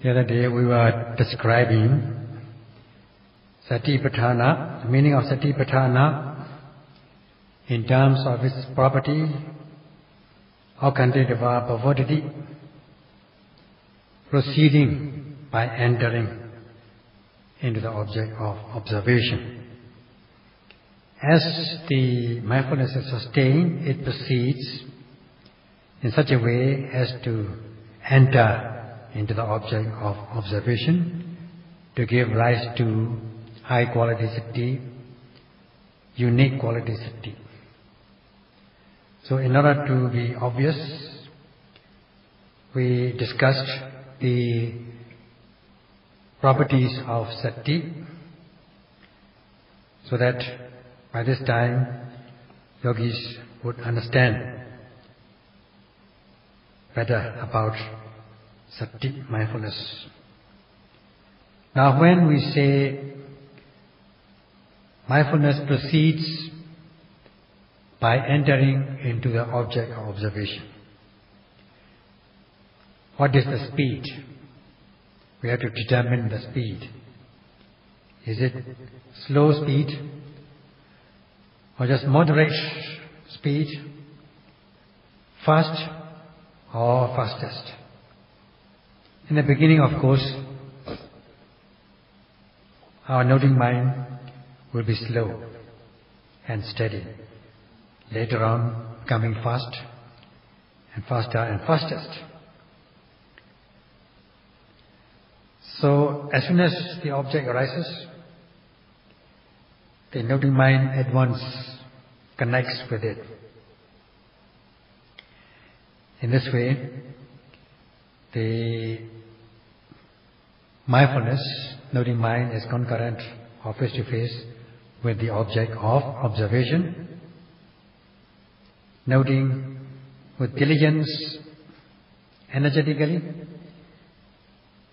The other day we were describing Satipatthana, the meaning of Satipatthana in terms of its property, Paṇḍitā Sayadaw, proceeding by entering into the object of observation. As the mindfulness is sustained, it proceeds in such a way as to enter into the object of observation, to give rise to high quality sati, unique quality sati. So in order to be obvious, we discussed the properties of sati, so that by this time yogis would understand better about sati, mindfulness. Now when we say mindfulness proceeds by entering into the object of observation, what is the speed? We have to determine the speed. Is it slow speed or just moderate speed, fast or fastest? In the beginning, of course, our noting mind will be slow and steady. Later on, becoming fast and faster and fastest. So, as soon as the object arises, the noting mind at once connects with it. In this way, the mindfulness, noting mind, is concurrent or face to face with the object of observation, noting with diligence, energetically,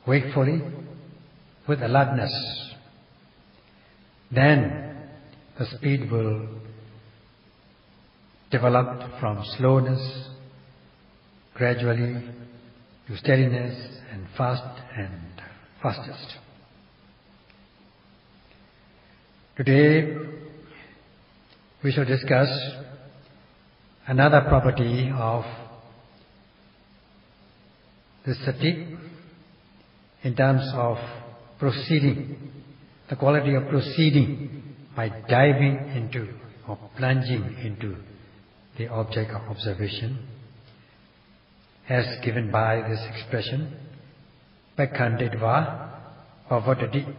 wakefully, with alertness. Then the speed will develop from slowness gradually to steadiness and fast and fastest. Today we shall discuss another property of the sati in terms of proceeding, the quality of proceeding by diving into or plunging into the object of observation, as given by this expression, Paṇḍitā Sayadaw.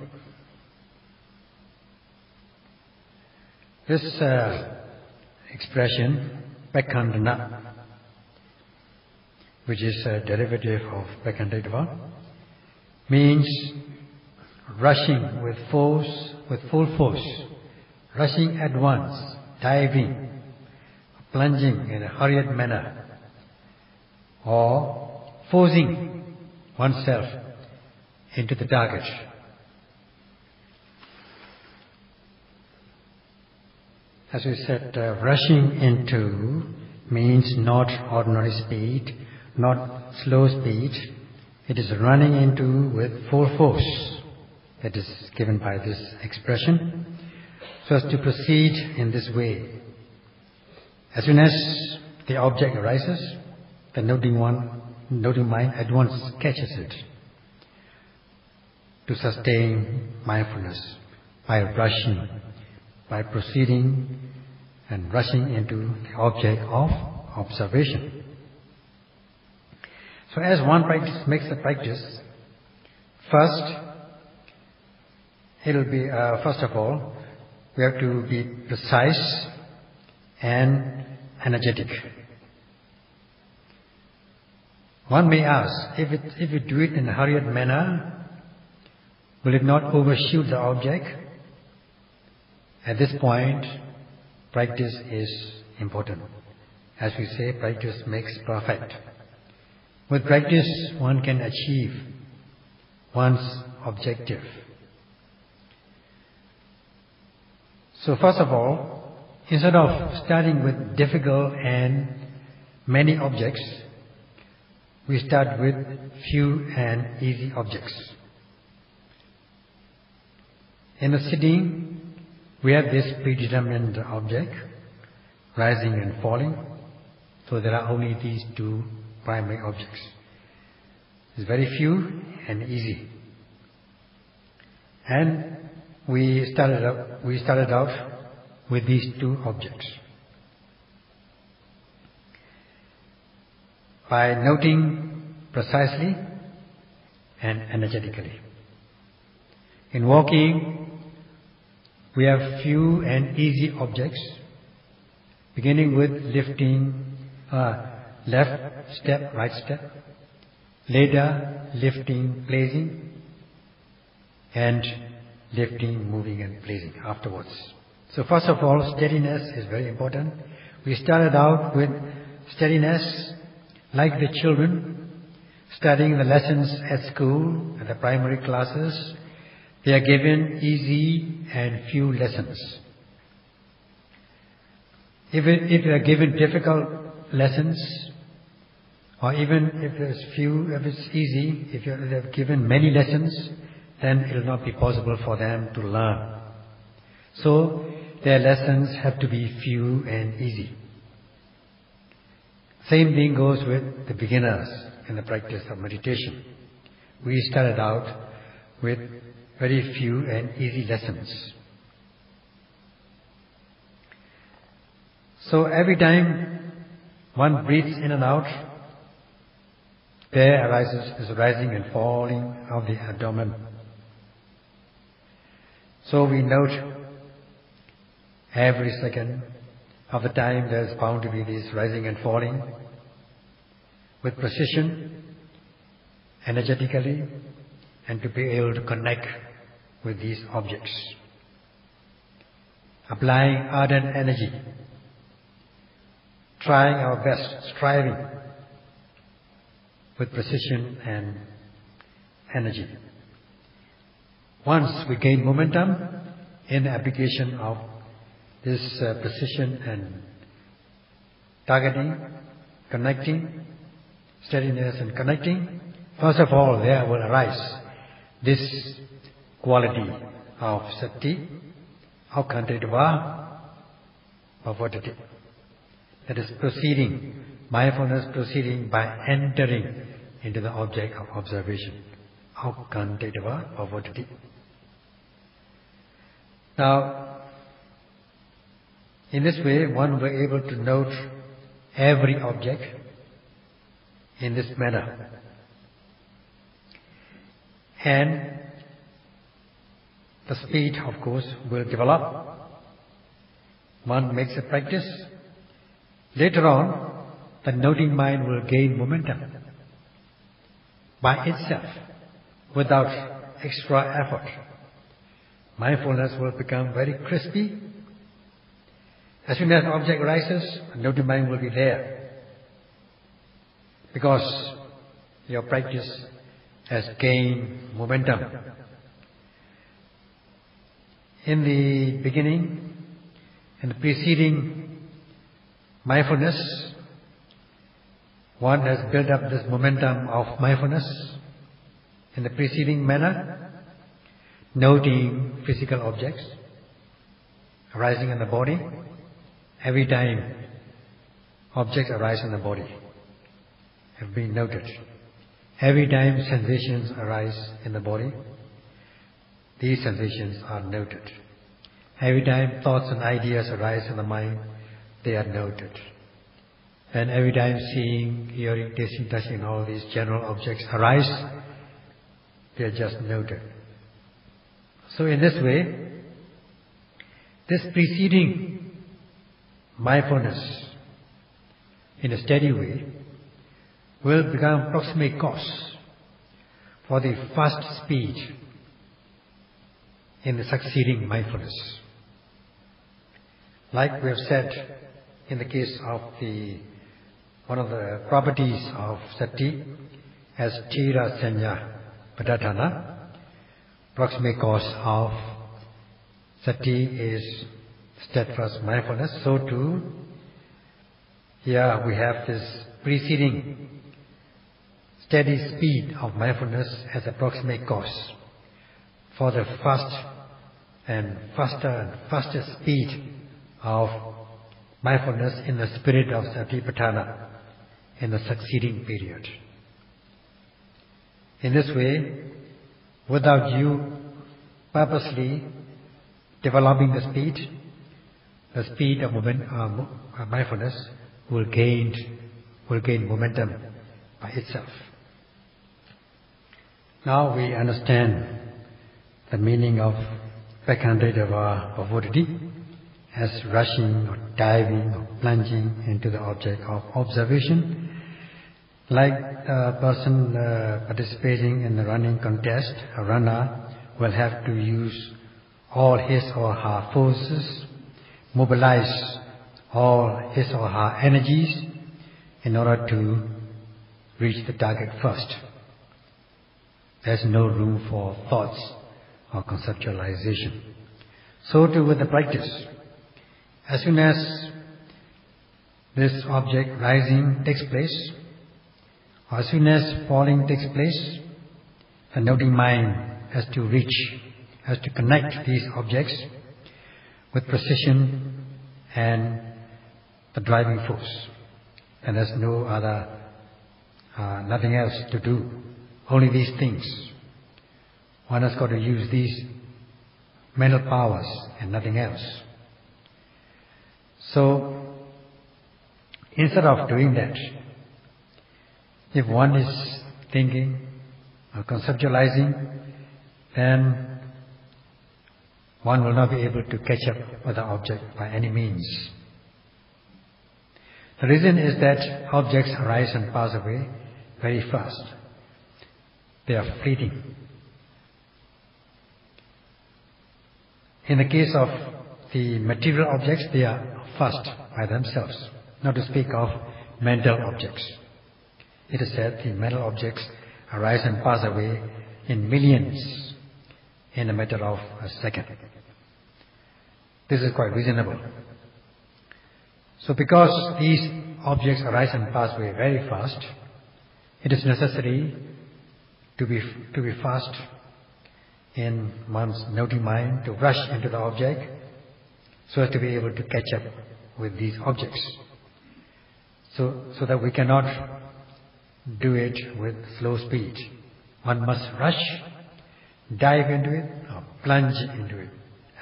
This expression, Paṇḍitā, which is a derivative of Paṇḍitā, means rushing with force, with full force, rushing at once, diving, plunging in a hurried manner, or forcing oneself into the target. As we said, rushing into means not ordinary speed, not slow speed. It is running into with full force. That is given by this expression. So as to proceed in this way. As soon as the object arises, the noting mind at once catches it to sustain mindfulness by rushing, by proceeding and rushing into the object of observation. So as one makes the practice, first of all, we have to be precise and energetic. One may ask, if we do it in a hurried manner, will it not overshoot the object? At this point, practice is important. As we say, practice makes perfect. With practice, one can achieve one's objective. So first of all, instead of starting with difficult and many objects, we start with few and easy objects. In a sitting, we have this predetermined object, rising and falling. So there are only these two primary objects. It's very few and easy. And we started out with these two objects. By noting precisely and energetically. In walking, we have few and easy objects, beginning with lifting left step, right step, later lifting, placing, and lifting, moving and placing afterwards. So first of all, steadiness is very important. We started out with steadiness like the children studying the lessons at school, at the primary classes. They are given easy and few lessons. If they are given difficult lessons, or even if it's easy, if they have given many lessons, then it will not be possible for them to learn. So their lessons have to be few and easy. Same thing goes with the beginners in the practice of meditation. We started out with very few and easy lessons. So every time one breathes in and out, there arises this rising and falling of the abdomen. So we note every second of the time there is bound to be this rising and falling with precision, energetically, and to be able to connect with these objects. Applying ardent energy, trying our best, striving with precision and energy. Once we gain momentum in the application of this precision and targeting, connecting, steadiness and connecting, first of all there will arise this quality of sati, Paṇḍitā Sayadaw. That is proceeding, mindfulness proceeding by entering into the object of observation. Paṇḍitā Sayadaw. Now, in this way, one will be able to note every object in this manner. And the speed, of course, will develop. One makes a practice. Later on, the noting mind will gain momentum by itself, without extra effort. Mindfulness will become very crispy. As soon as an object arises, the noting mind will be there, because your practice has gained momentum. In the beginning, in the preceding mindfulness, one has built up this momentum of mindfulness in the preceding manner, noting physical objects arising in the body. Every time objects arise in the body have been noted. Every time sensations arise in the body, these sensations are noted. Every time thoughts and ideas arise in the mind, they are noted. And every time seeing, hearing, tasting, touching, all these general objects arise, they are just noted. So in this way, this preceding mindfulness in a steady way will become proximate cause for the fast speed in the succeeding mindfulness. Like we have said in the case of one of the properties of sati as Thira Sanya Padadhana, proximate cause of sati is steadfast mindfulness. So too, here we have this preceding steady speed of mindfulness as approximate cause. For the faster speed of mindfulness in the spirit of Satipatthana in the succeeding period. In this way, without you purposely developing the speed of mindfulness will gain momentum by itself. Now we understand the meaning of Paṇḍitā as rushing or diving or plunging into the object of observation. Like a person participating in the running contest, a runner will have to use all his or her forces, mobilize all his or her energies in order to reach the target first. There's no room for thoughts or conceptualization. So too with the practice. As soon as this object rising takes place, or as soon as falling takes place, the noting mind has to connect these objects with precision and the driving force. And there's no other, nothing else to do. Only these things. One has got to use these mental powers and nothing else. So, instead of doing that, if one is thinking or conceptualizing, then one will not be able to catch up with the object by any means. The reason is that objects arise and pass away very fast. They are fleeting. In the case of the material objects, they are fast by themselves, not to speak of mental objects. It is said the mental objects arise and pass away in millions in a matter of a second. This is quite reasonable. So because these objects arise and pass away very fast, it is necessary to be fast in one's noting mind, to rush into the object so as to be able to catch up with these objects. So that we cannot do it with slow speed. One must rush, dive into it, or plunge into it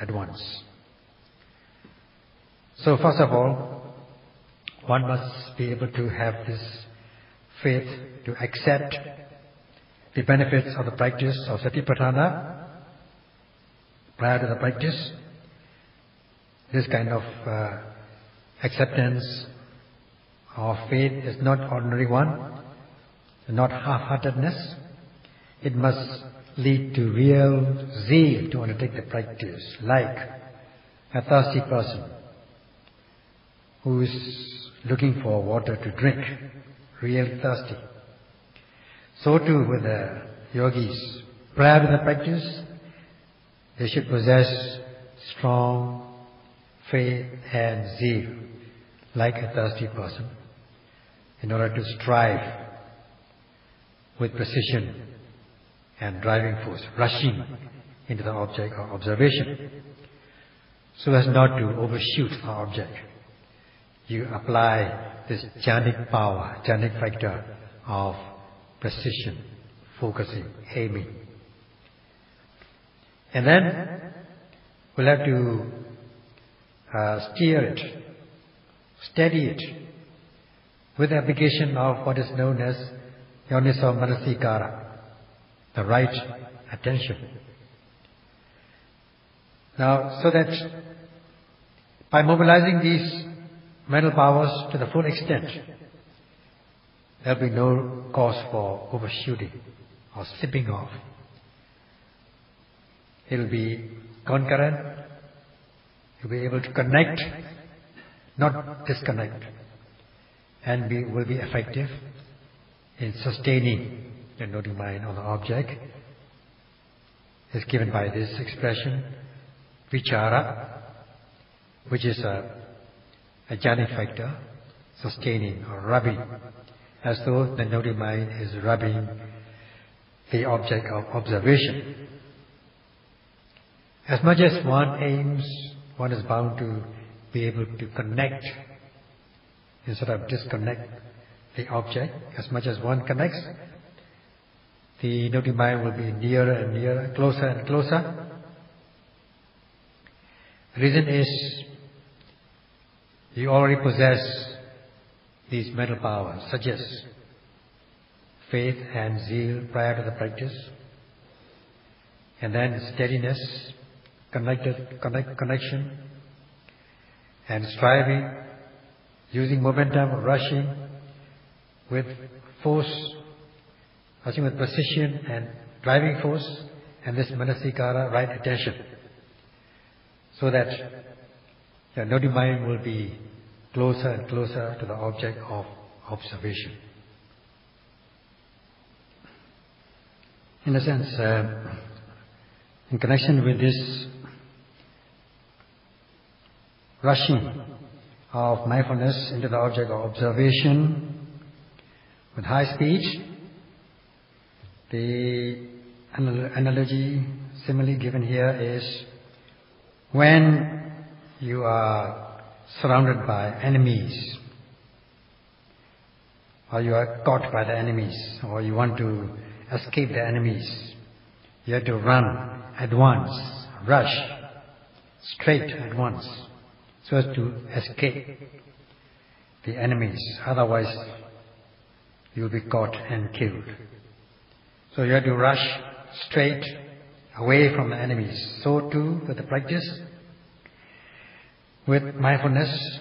at once. So first of all, one must be able to have this faith to accept the benefits of the practice of Satipatthana. Prior to the practice, this kind of acceptance of faith is not ordinary one, not half-heartedness. It must lead to real zeal to undertake the practice, like a thirsty person who is looking for water to drink, really thirsty. So too with the yogis. Prior to the practice, they should possess strong faith and zeal, like a thirsty person, in order to strive with precision and driving force, rushing into the object of observation, so as not to overshoot the object. You apply this jhanic power, jhanic factor of precision, focusing, aiming. And then we'll have to steer it, steady it, with the application of what is known as yoniso manasikara, the right attention. Now, so that by mobilizing these mental powers to the full extent, there will be no cause for overshooting or slipping off. It will be concurrent. You'll be able to connect, not disconnect, and will be effective in sustaining the noting mind on the object. It's given by this expression, vichara, which is a jhanic factor, sustaining or rubbing. as though the naughty mind is rubbing the object of observation. As much as one aims, one is bound to be able to connect instead of disconnect the object. As much as one connects, the naughty mind will be nearer and nearer, closer and closer. The reason is you already possess these mental powers, such as faith and zeal prior to the practice, and then steadiness, connection, and striving, using momentum, rushing with force, rushing with precision and driving force, and this manasikara, right attention, so that the naughty mind will be closer and closer to the object of observation. In a sense, in connection with this rushing of mindfulness into the object of observation with high speed, the analogy similarly given here is when you are surrounded by enemies, or you are caught by the enemies, or you want to escape the enemies, you have to run at once, rush straight at once, so as to escape the enemies. Otherwise, you will be caught and killed. So you have to rush straight away from the enemies. So too with the practice, with mindfulness,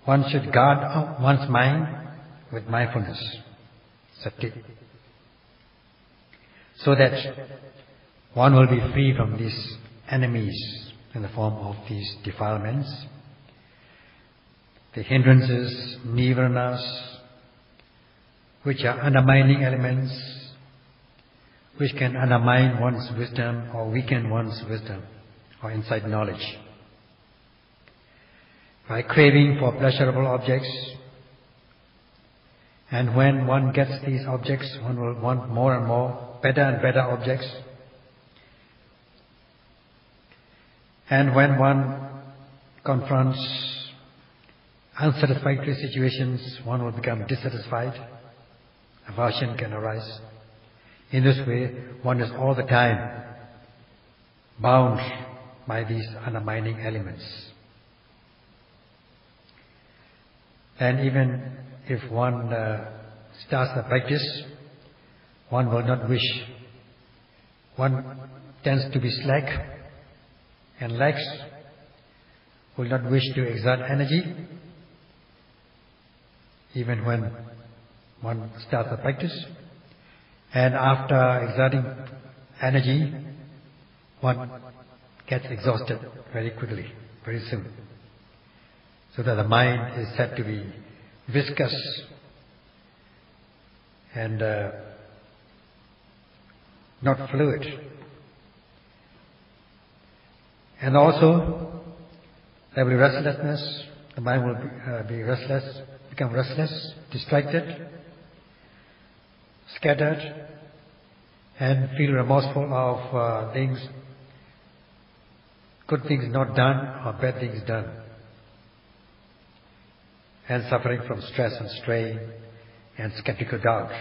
one should guard one's mind with mindfulness, sati, so that one will be free from these enemies in the form of these defilements, the hindrances, nivaranas, which are undermining elements, which can undermine one's wisdom or weaken one's wisdom or insight knowledge. By craving for pleasurable objects, and when one gets these objects, one will want more and more, better and better objects. And when one confronts unsatisfactory situations, one will become dissatisfied. Aversion can arise. In this way, one is all the time bound by these undermining elements. And even if one starts the practice, one will not wish. One tends to be slack and lax, will not wish to exert energy, even when one starts the practice. And after exerting energy, one gets exhausted very quickly, very soon. So that the mind is said to be viscous and not fluid. And also, there will be restlessness. The mind will be restless, become restless, distracted, scattered, and feel remorseful of things, good things not done or bad things done, and suffering from stress and strain and skeptical doubt.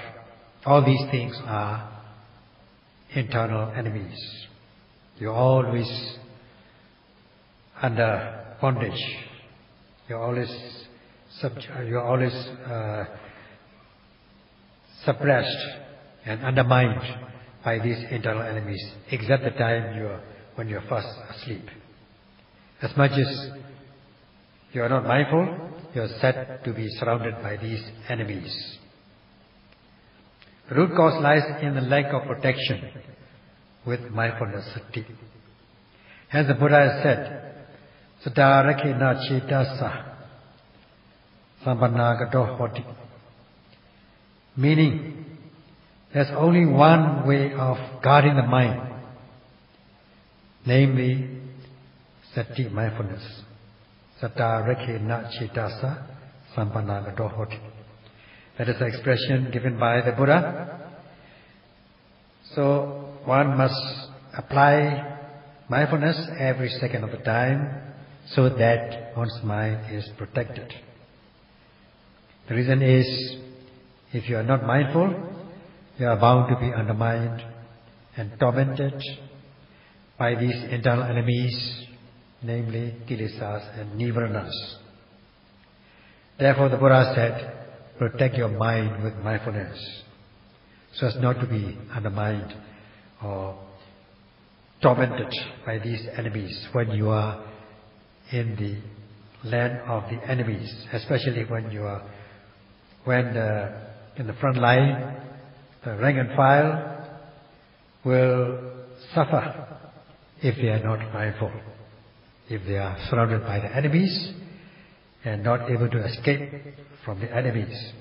All these things are internal enemies. You're always under bondage. You're always suppressed and undermined by these internal enemies, except the time when you're fast asleep. As much as you are not mindful, you are said to be surrounded by these enemies. The root cause lies in the lack of protection with mindfulness sati. Hence the Buddha has said, Sadarakena cetasa sampanagato hoti. Meaning, there's only one way of guarding the mind, namely sati, mindfulness. Sata Rekhe Na Cetasa Sampanagato Hoti. That is the expression given by the Buddha. So one must apply mindfulness every second of the time so that one's mind is protected. The reason is, if you are not mindful, you are bound to be undermined and tormented by these internal enemies, namely kilesas and nivaranas. Therefore the Buddha said, protect your mind with mindfulness, so as not to be undermined or tormented by these enemies when you are in the land of the enemies, especially when you are in the front line. The rank and file will suffer if they are not mindful, if they are surrounded by the enemies and not able to escape from the enemies.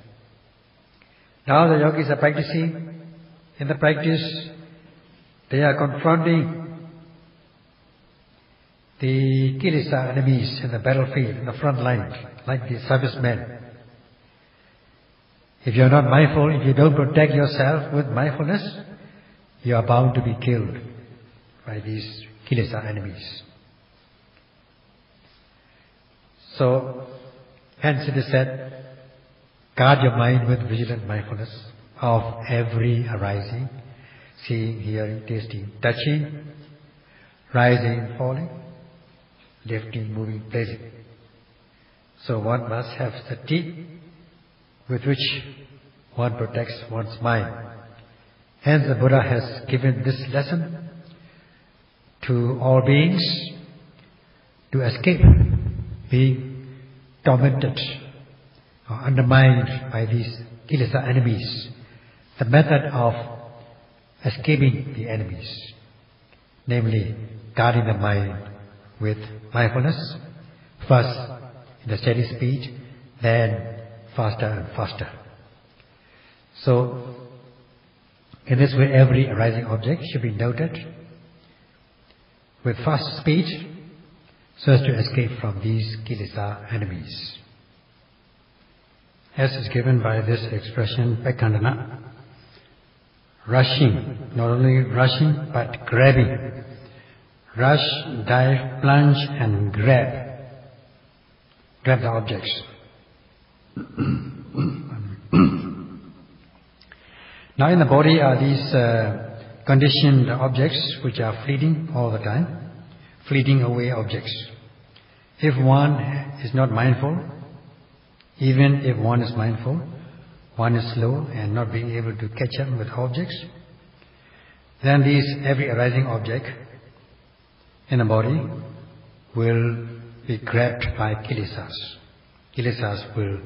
Now the yogis are practicing. In the practice, they are confronting the kilesa enemies in the battlefield, in the front line, like the servicemen. If you are not mindful, if you don't protect yourself with mindfulness, you are bound to be killed by these kilesa enemies. So, hence it is said, guard your mind with vigilant mindfulness of every arising, seeing, hearing, tasting, touching, rising, falling, lifting, moving, placing. So one must have sati with which one protects one's mind. Hence the Buddha has given this lesson to all beings to escape being tormented or undermined by these kilesa enemies. The method of escaping the enemies, namely guarding the mind with mindfulness, first in a steady speed, then faster and faster. So, in this way every arising object should be noted with fast speed so as to escape from these kilesa enemies. As is given by this expression, pekandana, rushing, not only rushing but grabbing. Rush, dive, plunge and grab. Grab the objects. Now in the body are these conditioned objects which are fleeting all the time, fleeting away objects. If one is not mindful, even if one is mindful, one is slow and not being able to catch up with objects, then every arising object in the body will be grabbed by kilesas. Kilesas will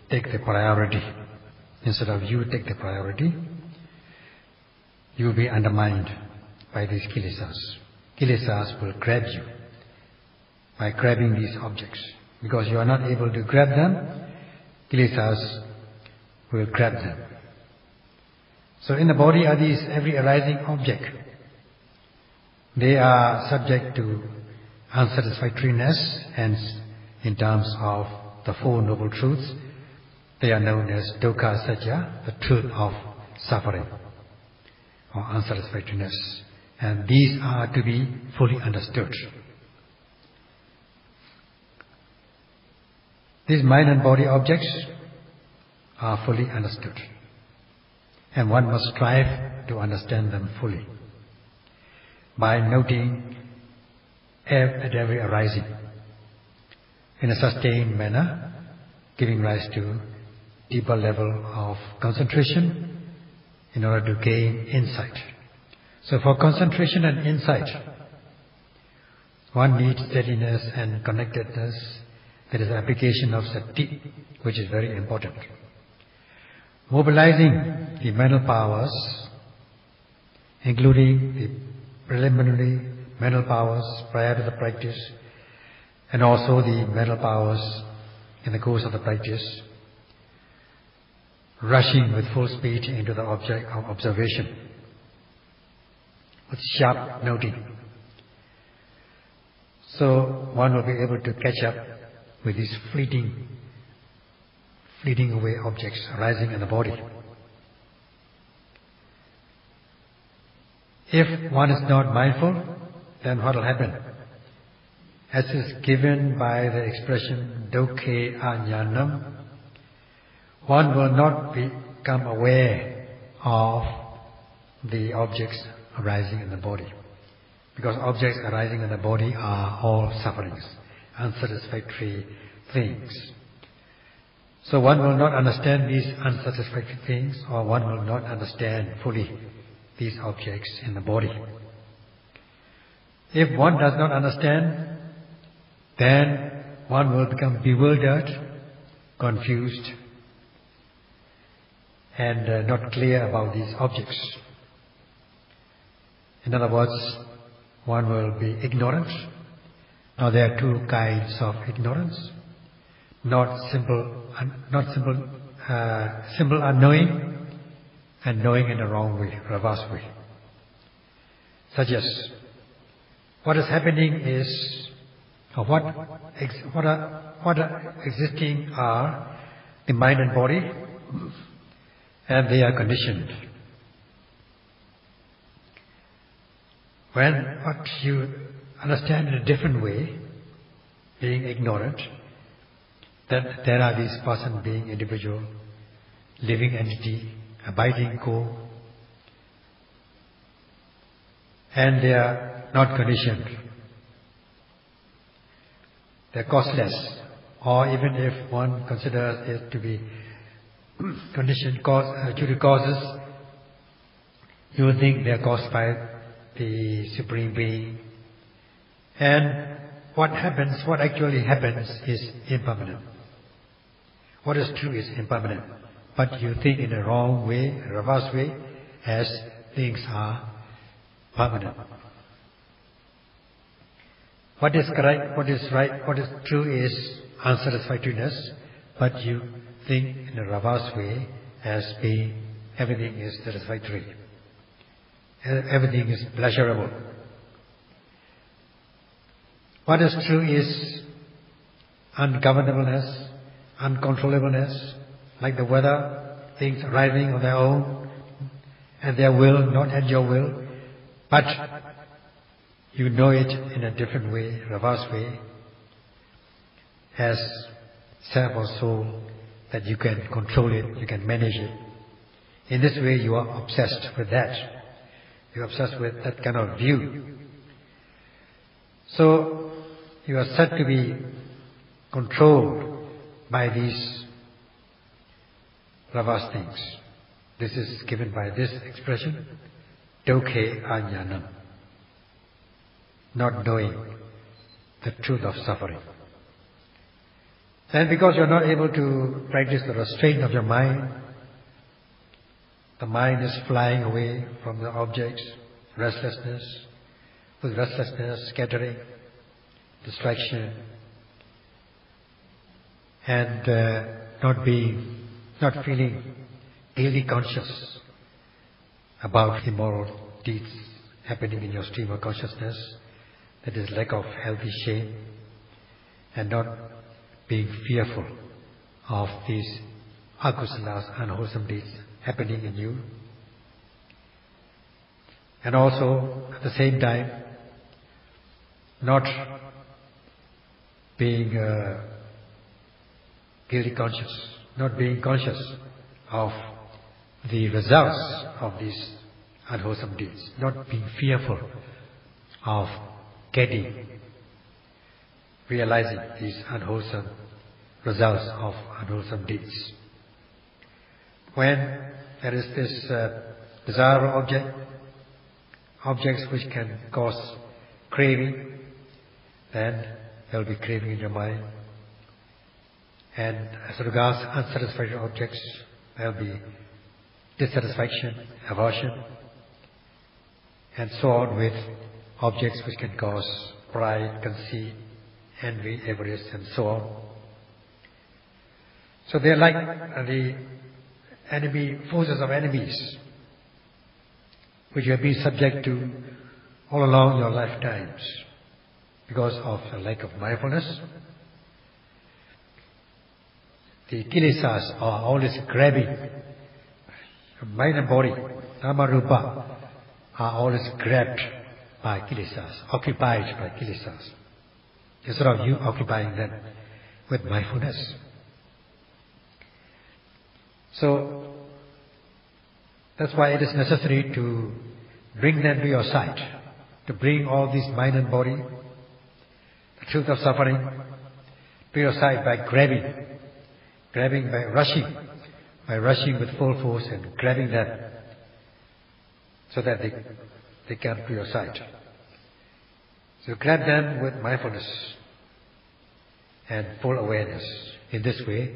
take the priority. Instead of you take the priority, you will be undermined by these kilesas. Kilesas will grab you by grabbing these objects. Because you are not able to grab them, kilesas will grab them. So in the body are these every arising object. They are subject to unsatisfactoriness, hence in terms of the Four Noble Truths, they are known as dukkha satya, the truth of suffering or unsatisfactoriness. And these are to be fully understood. These mind and body objects are fully understood. And one must strive to understand them fully by noting at every arising in a sustained manner, giving rise to deeper level of concentration in order to gain insight. So for concentration and insight, one needs steadiness and connectedness. There is application of sati, which is very important. Mobilizing the mental powers, including the preliminary mental powers prior to the practice, and also the mental powers in the course of the practice, rushing with full speed into the object of observation, with sharp noting. So one will be able to catch up with these fleeting away objects arising in the body. If one is not mindful, then what will happen? As is given by the expression Dukkhe Ajnanam, one will not become aware of the objects arising in the body. Because objects arising in the body are all sufferings, unsatisfactory things. So one will not understand these unsatisfactory things, or one will not understand fully these objects in the body. If one does not understand, then one will become bewildered, confused, and not clear about these objects. In other words, one will be ignorant. Now there are two kinds of ignorance: simple unknowing, and knowing in the wrong way, reverse way. Such as what is happening is, or what are existing are the mind and body, and they are conditioned. When what you understand in a different way, being ignorant, that there are these person being individual, living entity, abiding co, and they are not conditioned. They are causeless, or even if one considers it to be conditioned due to causes, you would think they are caused by the Supreme Being. And what actually happens is impermanent. What is true is impermanent. But you think in a wrong way, a reverse way, as things are permanent. What is correct, what is right, what is true is unsatisfactoriness, but you think in a reverse way as being everything is satisfactory. Everything is pleasurable. What is true is ungovernableness, uncontrollableness, like the weather, things arising on their own, and their will, not at your will, but you know it in a different way, reverse way, as self or soul, that you can control it, you can manage it. In this way you are obsessed with that. You are obsessed with that kind of view. So you are said to be controlled by these reverse things. This is given by this expression, Dukkhe Ajnanam, not knowing the truth of suffering. Then because you are not able to practice the restraint of your mind, the mind is flying away from the objects, restlessness, with restlessness, scattering, distraction, and not feeling daily conscious about immoral deeds happening in your stream of consciousness, that is lack of healthy shame, and not being fearful of these akusalas, unwholesome deeds happening in you. And also, at the same time, not being guilty conscious, not being conscious of the results of these unwholesome deeds, not being fearful of realizing these unwholesome results of unwholesome deeds. When there is this desirable objects which can cause craving, then there will be craving in your mind. And as regards unsatisfactory objects, there will be dissatisfaction, aversion, and so on with objects which can cause pride, conceit, envy, avarice, and so on. So they are like the forces of enemies, which you have been subject to all along your lifetimes because of a lack of mindfulness. the kilesas are always grabbing. Mind and body, Dhamma Rupa, are always grabbed by kilesas, occupied by kilesas. Instead of you occupying them with mindfulness. So, that's why it is necessary to bring them to your sight, to bring all these mind and body, the truth of suffering, to your sight by grabbing, by rushing with full force and grabbing them so that they come to your sight. So grab them with mindfulness and full awareness. In this way,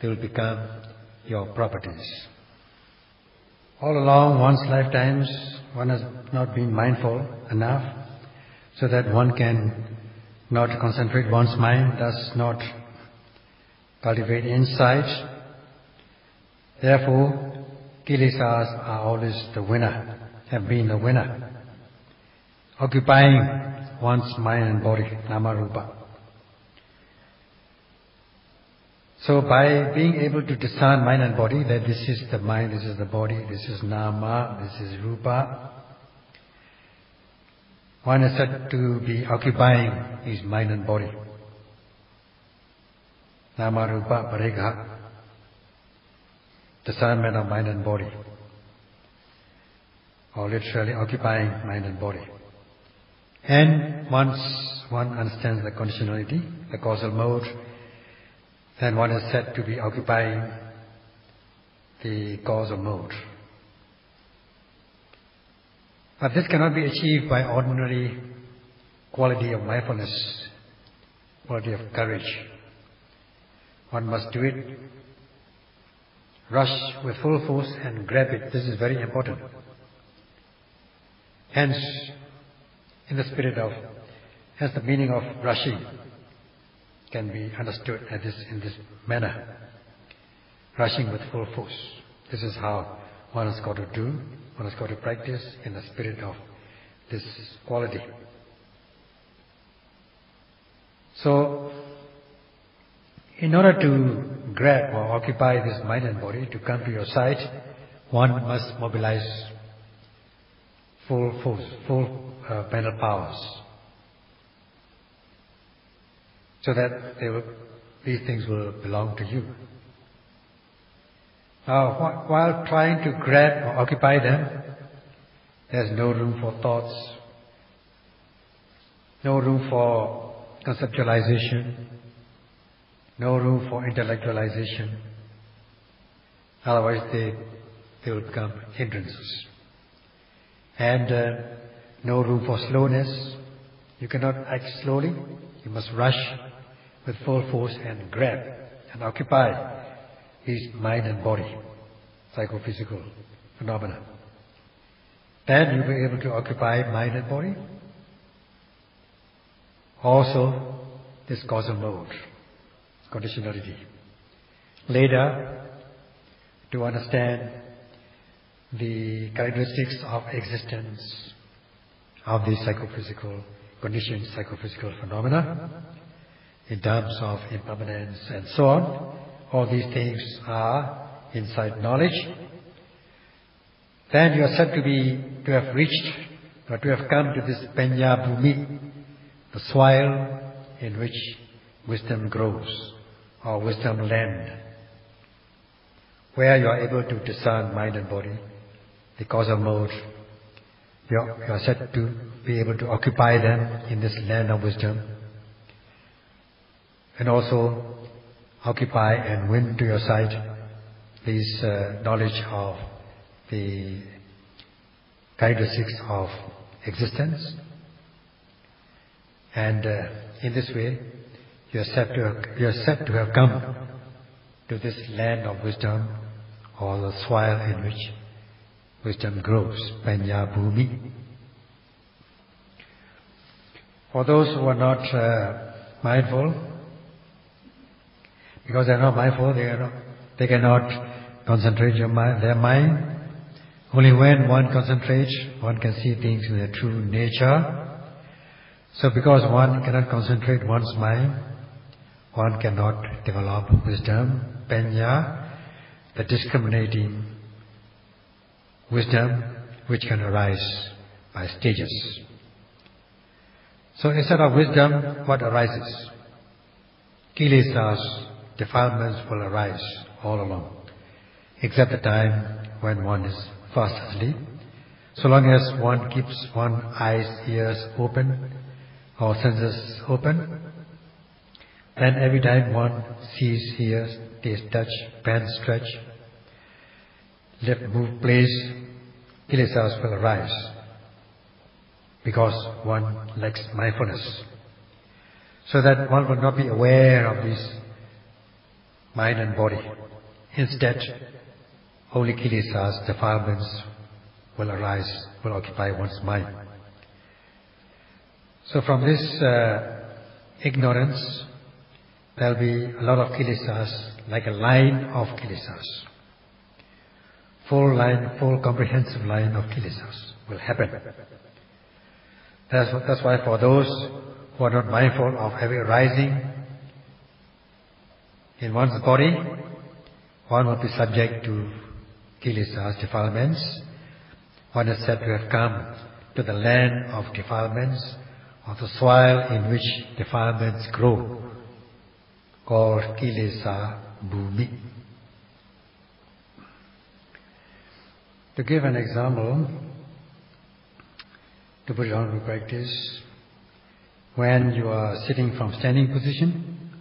they will become your properties. All along one's lifetimes, one has not been mindful enough so that one can not concentrate one's mind, thus not cultivate insight. Therefore, kilesas are always the winner, have been the winner, occupying one's mind and body, nama rupa. So by being able to discern mind and body, that this is the mind, this is the body, this is nama, this is rupa, one is said to be occupying his mind and body. Nama rupa parigha, discernment of mind and body, or literally occupying mind and body. And once one understands the conditionality, the causal mode, then one is said to be occupying the causal mode. But this cannot be achieved by ordinary quality of mindfulness, quality of courage. One must do it, rush with full force and grab it. This is very important. Hence, in the spirit of, hence the meaning of rushing can be understood in this manner. Rushing with full force. This is how one has got to do, one has got to practice in the spirit of this quality. So, in order to grab or occupy this mind and body, to come to your sight, one must mobilize full force, full mental powers, so that these things will belong to you. Now, while trying to grab or occupy them, there's no room for thoughts, no room for conceptualization, no room for intellectualization. Otherwise, they will become hindrances. And no room for slowness. You cannot act slowly. You must rush with full force and grab and occupy his mind and body, psychophysical phenomena. Then you'll be able to occupy mind and body. Also, this causal mode, conditionality. Later, to understand the characteristics of existence of these psychophysical conditions, psychophysical phenomena, in terms of impermanence and so on. All these things are inside knowledge. Then you are said to have reached, or to have come to this Panya Bhumi, the soil in which wisdom grows, or wisdom land, where you are able to discern mind and body, the causal mode. You are said to be able to occupy them in this land of wisdom, and also occupy and win to your sight this knowledge of the characteristics of existence. And in this way, you are said to have come to this land of wisdom, or the soil in which wisdom grows, Panya Bhumi. For those who are not mindful, because they are not mindful, they cannot concentrate their mind. Only when one concentrates, one can see things in their true nature. So because one cannot concentrate one's mind, one cannot develop wisdom, panya, the discriminating wisdom which can arise by stages. So instead of wisdom, what arises? Kilesas, defilements will arise all along, except the time when one is fast asleep. So long as one keeps one's eyes, ears open, or senses open, then every time one sees, hears, tastes, touch, bend, stretch, lift, move, place, kilesas will arise, because one lacks mindfulness. So that one will not be aware of this mind and body. Instead, only kilesas, defilements, will arise, will occupy one's mind. So from this ignorance, there will be a lot of kilesas, like a line of kilesas. Full comprehensive line of kilesas will happen. That's why for those who are not mindful of having arising in one's body, one will be subject to kilesas, defilements. One is said to have come to the land of defilements, or the soil in which defilements grow, called kilesa bhumi. To give an example, to put it on to practice, when you are sitting from standing position,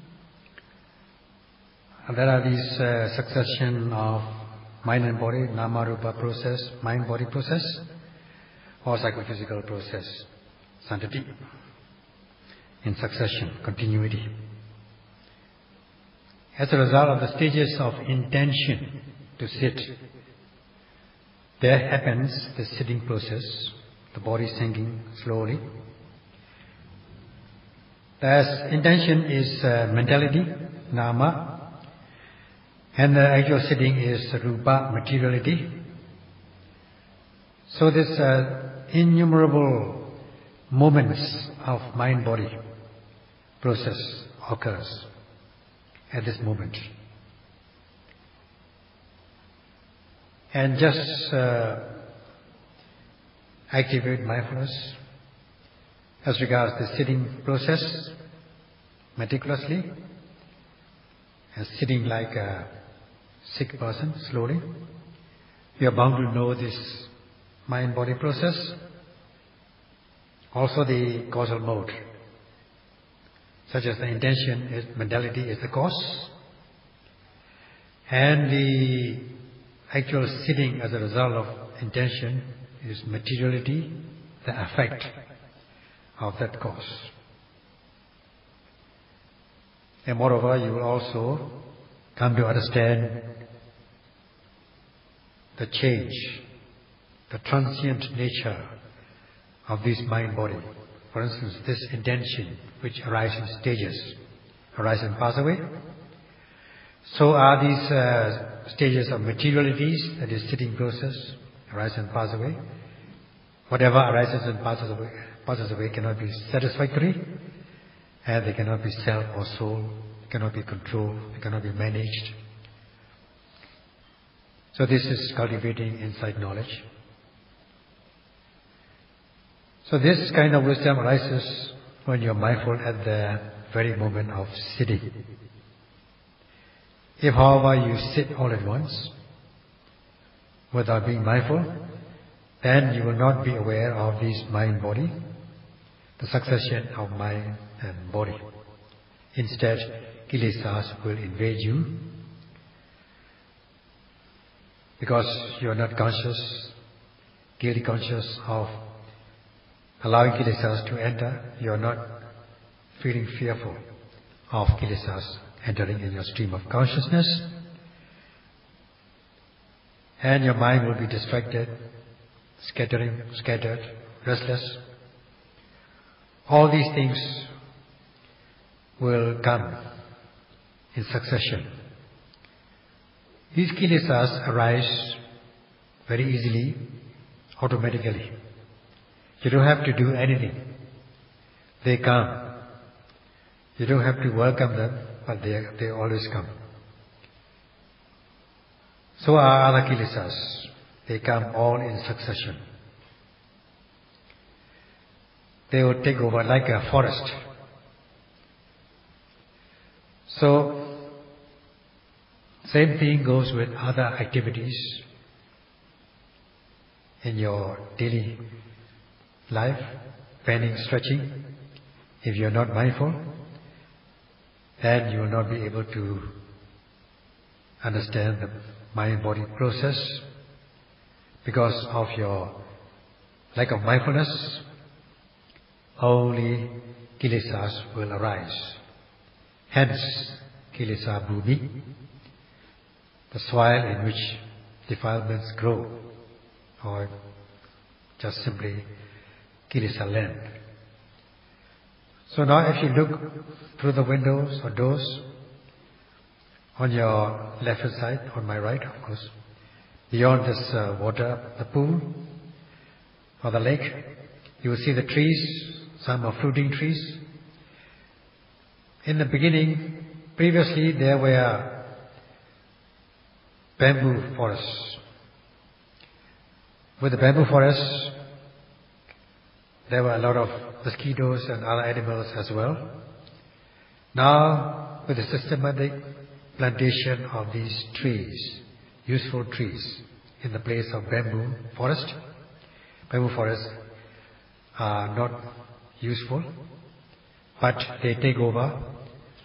there are these succession of mind and body, nama-rupa process, mind-body process, or psychophysical process, santati, in succession, continuity. As a result of the stages of intention to sit, there happens the sitting process, the body sinking slowly. As intention is mentality, nama, and the actual sitting is rupa, materiality. So this innumerable moments of mind-body process occurs at this moment. And just activate mindfulness as regards the sitting process meticulously, and sitting like a sick person slowly. You are bound to know this mind-body process, also the causal mode, such as the intention is mentality is the cause, and the actual sitting as a result of intention is materiality, the effect of that cause. And moreover, you will also come to understand the change, the transient nature of this mind-body. For instance, this intention which arises in stages, arise and pass away. So are these stages of materialities, that is sitting process, arise and pass away. Whatever arises and passes away cannot be satisfactory, and they cannot be self or soul, cannot be controlled, they cannot be managed. So this is cultivating insight knowledge. So this kind of wisdom arises when you are mindful at the very moment of sitting. If, however, you sit all at once, without being mindful, then you will not be aware of this mind-body, the succession of mind and body. Instead, kilesas will invade you, because you are not conscious, guilty conscious of allowing kilesas to enter. You are not feeling fearful of kilesas entering in your stream of consciousness, and your mind will be distracted, scattered, restless. All these things will come in succession. These kilesas arise very easily, automatically. You don't have to do anything. They come. You don't have to welcome them, but they always come. So are other kilesas. They come all in succession. They will take over like a forest. So, same thing goes with other activities in your daily life, bending, stretching. If you are not mindful, then you will not be able to understand the mind-body process. Because of your lack of mindfulness, only kilesas will arise. Hence, kilesa bhumi, the soil in which defilements grow, or just simply kilesa land. So now if you look through the windows or doors, on your left hand side, on my right of course, beyond this water, the pool or the lake, you will see the trees. Some are fruiting trees. In the beginning, previously there were bamboo forests. With the bamboo forests, there were a lot of mosquitoes and other animals as well. Now, with the systematic plantation of these trees, useful trees, in the place of bamboo forests are not useful, but they take over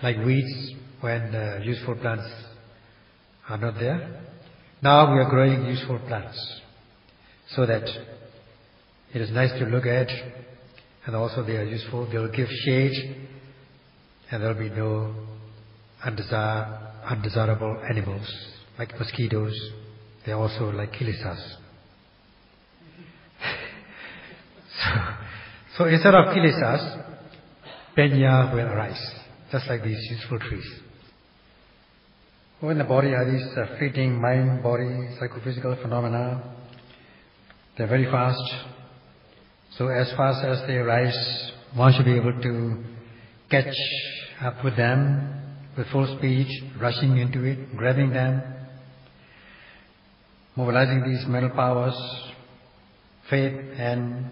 like weeds when useful plants are not there. Now we are growing useful plants so that it is nice to look at, and also they are useful. They will give shade, and there will be no undesirable animals like mosquitoes. They are also like kilesas. So instead of kilesas, penya will arise, just like these useful trees. In the body are these fleeting mind, body, psychophysical phenomena. They're very fast. So as fast as they arise, one should be able to catch up with them with full speed, rushing into it, grabbing them, mobilizing these mental powers, faith and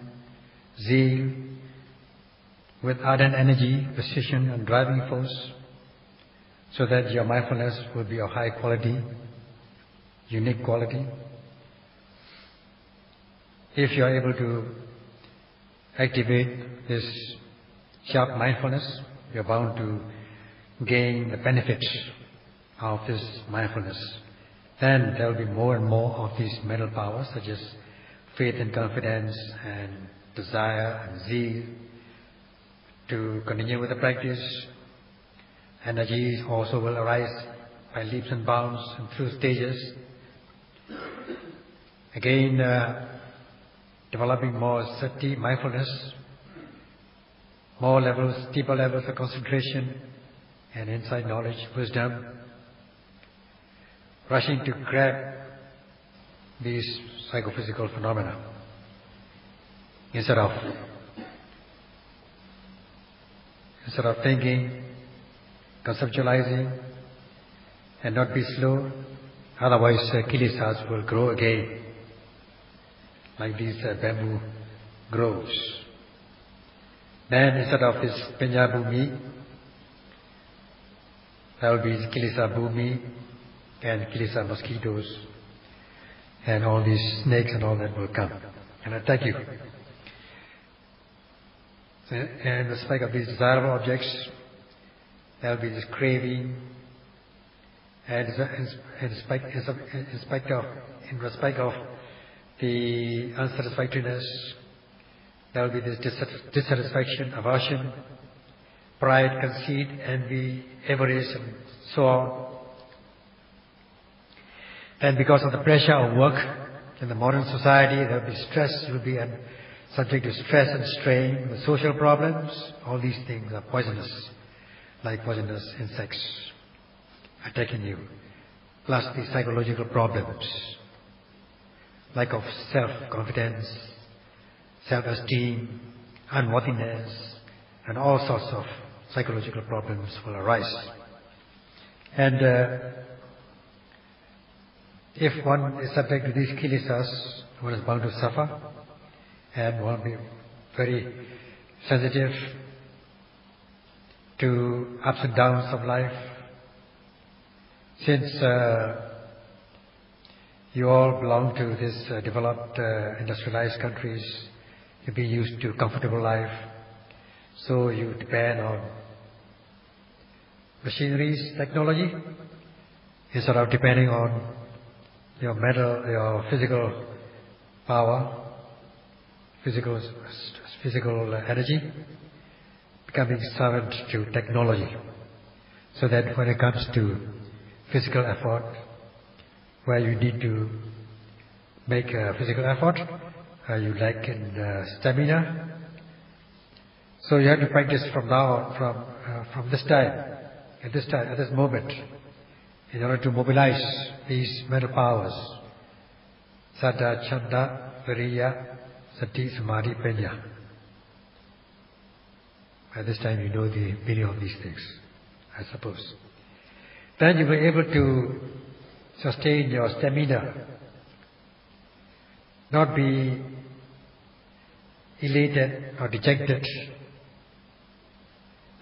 zeal, with ardent energy, precision and driving force, so that your mindfulness will be of high quality, unique quality. If you are able to activate this sharp mindfulness, you are bound to gain the benefits of this mindfulness. Then there will be more and more of these mental powers, such as faith and confidence and desire and zeal, to continue with the practice. Energies also will arise by leaps and bounds and through stages. Again, developing more sati, mindfulness, more levels, deeper levels of concentration and insight, knowledge, wisdom, rushing to grab these psychophysical phenomena instead of thinking, conceptualizing, and not be slow. Otherwise, kilesas will grow again, like these bamboo grows. Then instead of this penya bhumi, there will be kilesa bhumi and kilesa mosquitoes, and all these snakes and all that will come and attack you. And in respect of these desirable objects, there will be this craving, and in respect of the unsatisfactoriness, there will be this dissatisfaction, aversion, pride, conceit, envy, avarice, and so on. And because of the pressure of work in the modern society, there will be stress. You will be subject to stress and strain, with social problems. All these things are poisonous, like poisonous insects attacking you. Plus the psychological problems, lack of self-confidence, self-esteem, unworthiness, and all sorts of psychological problems will arise. And if one is subject to these kilesas, one is bound to suffer, and one will be very sensitive to ups and downs of life. Since you all belong to this developed, industrialized countries, you've been used to comfortable life, so you depend on machineries, technology, instead of depending on your mental, your physical power, physical energy, becoming servant to technology, so that when it comes to physical effort, where you need to make a physical effort, you lack in stamina. So you have to practice from now on, from this time, at this moment, in order to mobilize these mental powers, Saddha, Chanda, Viriya, Sati, Samadhi, Panya. By this time you know the meaning of these things, I suppose. Then you will be able to sustain your stamina, not be elated or dejected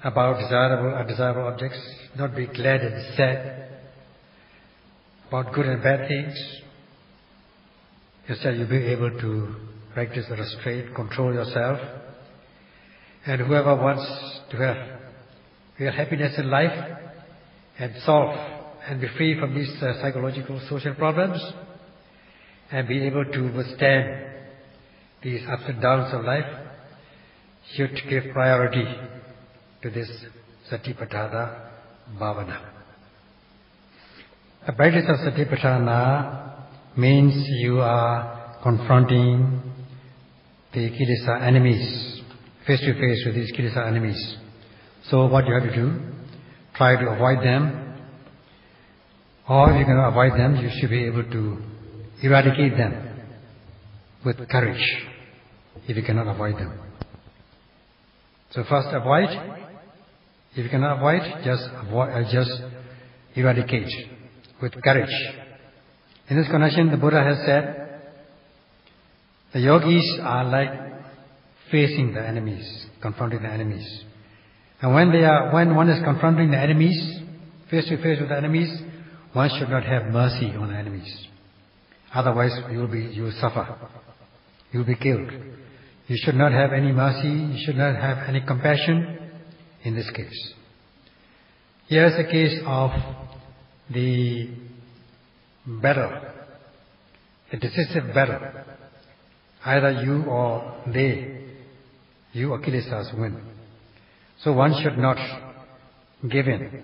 about desirable and undesirable objects, not be glad and sad about good and bad things. Instead, you'll be able to practice restraint, control yourself. And whoever wants to have real happiness in life and solve and be free from these psychological, social problems, and be able to withstand these ups and downs of life, should give priority to this Satipatthana Bhavana. The practice of Satipatthana means you are confronting the kilesa enemies, face to face with these kilesa enemies. So what you have to do, try to avoid them, or if you cannot avoid them, you should be able to eradicate them with courage, if you cannot avoid them. So first avoid. If you cannot avoid, just eradicate with courage. In this connection, the Buddha has said, the yogis are like facing the enemies, confronting the enemies. And when one is confronting the enemies, face to face with the enemies, one should not have mercy on the enemies. Otherwise, you will suffer. You will be killed. You should not have any mercy. You should not have any compassion. In this case, here is the case of the battle, the decisive battle. Either you or they, you or kilesas win. So one should not give in.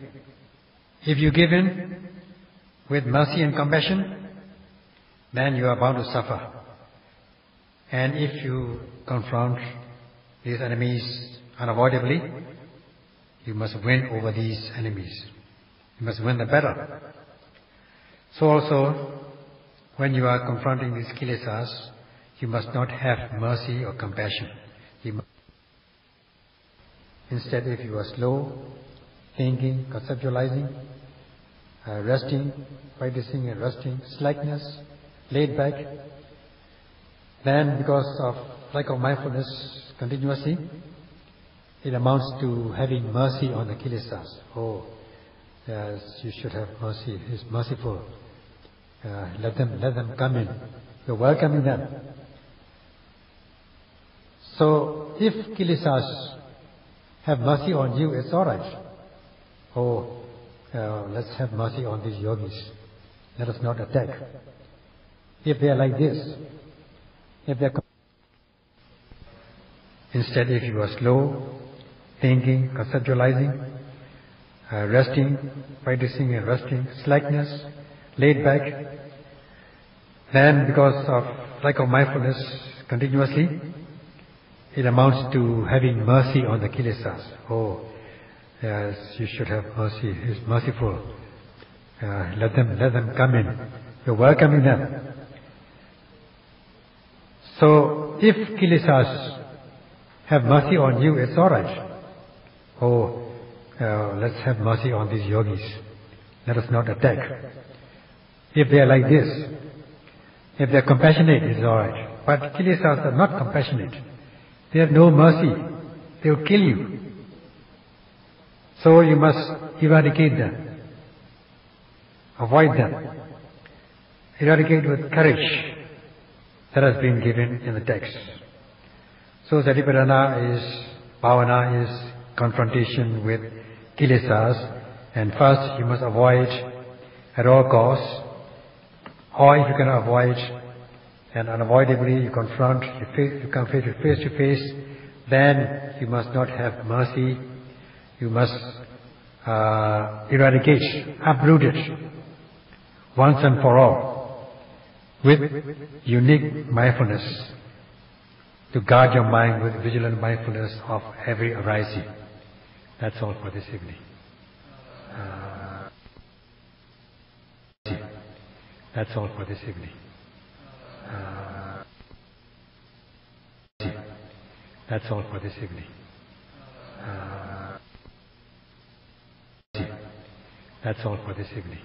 If you give in with mercy and compassion, then you are bound to suffer. And if you confront these enemies unavoidably, you must win over these enemies. You must win the battle. So also, when you are confronting these kilesas, you must not have mercy or compassion. Instead, if you are slow, thinking, conceptualizing, resting, practicing and resting, slackness, laid back, then because of lack of mindfulness continuously, it amounts to having mercy on the kilesas. Oh, yes, you should have mercy. He's merciful. Let them come in. You're welcoming them. So, if kilesas have mercy on you, it's all right. Oh, let's have mercy on these yogis. Let us not attack. If they are like this, instead, if you are slow, thinking, conceptualizing, resting, practicing and resting, slackness, laid back, then because of lack of mindfulness continuously, it amounts to having mercy on the kilesas. Oh, yes, you should have mercy. He's merciful. Let them come in. You're welcoming them. So, if kilesas have mercy on you, it's all right. Oh, let's have mercy on these yogis. Let us not attack. If they are like this, if they are compassionate, it's all right. But kilesas are not compassionate. They have no mercy. They will kill you. So you must eradicate them. Avoid them. Eradicate with courage. That has been given in the text. So Satipatthana is, Bhavana is confrontation with kilesas, and first you must avoid at all costs, or if you cannot avoid, and unavoidably you confront, you come face to face, then you must not have mercy, you must eradicate, uproot it, once and for all, with unique mindfulness, to guard your mind with vigilant mindfulness of every arising. That's all for this evening. That's all for this evening. That's all for this evening. That's all for this evening.